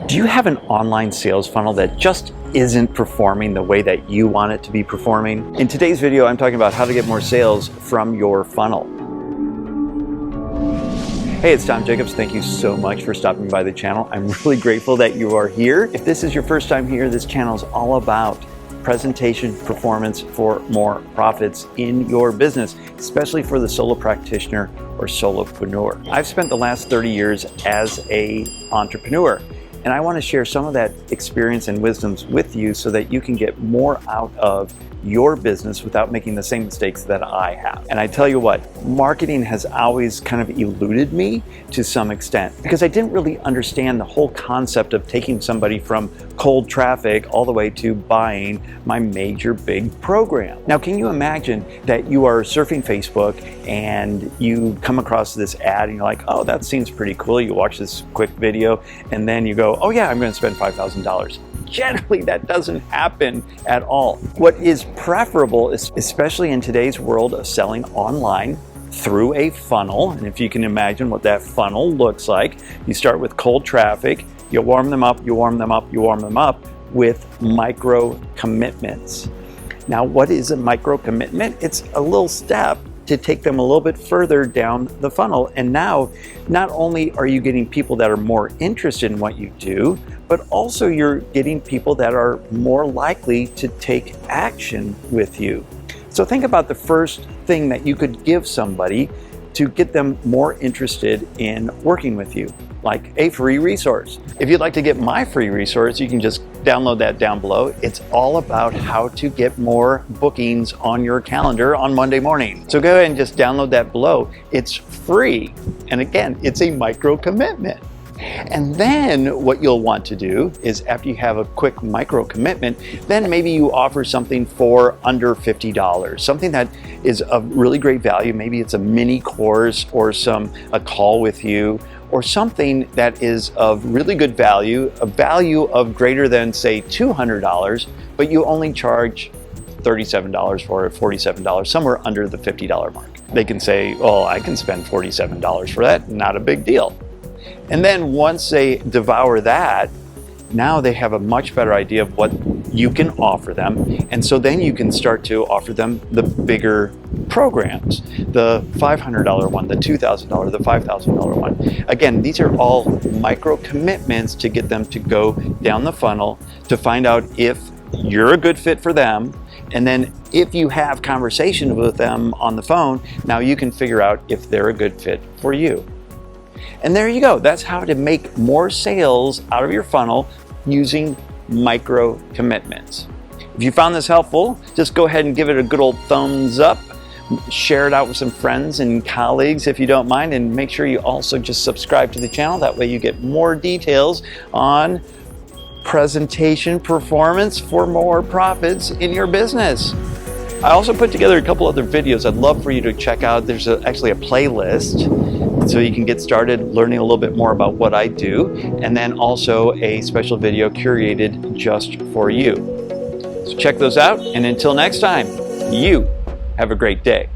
Do you have an online sales funnel that just isn't performing the way that you want it to be performing? In today's video, I'm talking about how to get more sales from your funnel. Hey, it's Tom Jacobs. Thank you so much for stopping by the channel. I'm really grateful that you are here. If this is your first time here, this channel is all about presentation performance for more profits in your business, especially for the solo practitioner or solopreneur. I've spent the last 30 years as an entrepreneur, and I want to share some of that experience and wisdoms with you so that you can get more out of your business without making the same mistakes that I have. And I tell you what, marketing has always kind of eluded me to some extent because I didn't really understand the whole concept of taking somebody from cold traffic all the way to buying my major big program. Now, can you imagine that you are surfing Facebook and you come across this ad and you're like, oh, that seems pretty cool. You watch this quick video and then you go, oh yeah, I'm going to spend $5,000. Generally, that doesn't happen at all. What is preferable, especially in today's world of selling online through a funnel, and if you can imagine what that funnel looks like, you start with cold traffic, you warm them up, you warm them up, you warm them up with micro commitments. Now, what is a micro commitment? It's a little step to take them a little bit further down the funnel. And now, not only are you getting people that are more interested in what you do, but also you're getting people that are more likely to take action with you. So think about the first thing that you could give somebody to get them more interested in working with you, like a free resource. If you'd like to get my free resource, you can just download that down below. It's all about how to get more bookings on your calendar on Monday morning. So go ahead and just download that below. It's free. And again, it's a micro commitment. And then what you'll want to do is after you have a quick micro commitment, then maybe you offer something for under $50, something that is of really great value. Maybe it's a mini course or a call with you, or something that is of really good value, a value of greater than say $200, but you only charge $37 for it, $47, somewhere under the $50 mark. They can say, oh, I can spend $47 for that, not a big deal. And then once they devour that, now they have a much better idea of what you can offer them. And so then you can start to offer them the bigger programs, the $500 one, the $2,000, the $5,000 one. Again, these are all micro commitments to get them to go down the funnel to find out if you're a good fit for them. And then if you have conversations with them on the phone, now you can figure out if they're a good fit for you. And there you go. That's how to make more sales out of your funnel using micro commitments. If you found this helpful, just go ahead and give it a good old thumbs up. Share it out with some friends and colleagues if you don't mind, and make sure you also just subscribe to the channel. That way you get more details on presentation performance for more profits in your business. I also put together a couple other videos I'd love for you to check out. There's actually a playlist so you can get started learning a little bit more about what I do, and then also a special video curated just for you. So check those out, and until next time, you have a great day.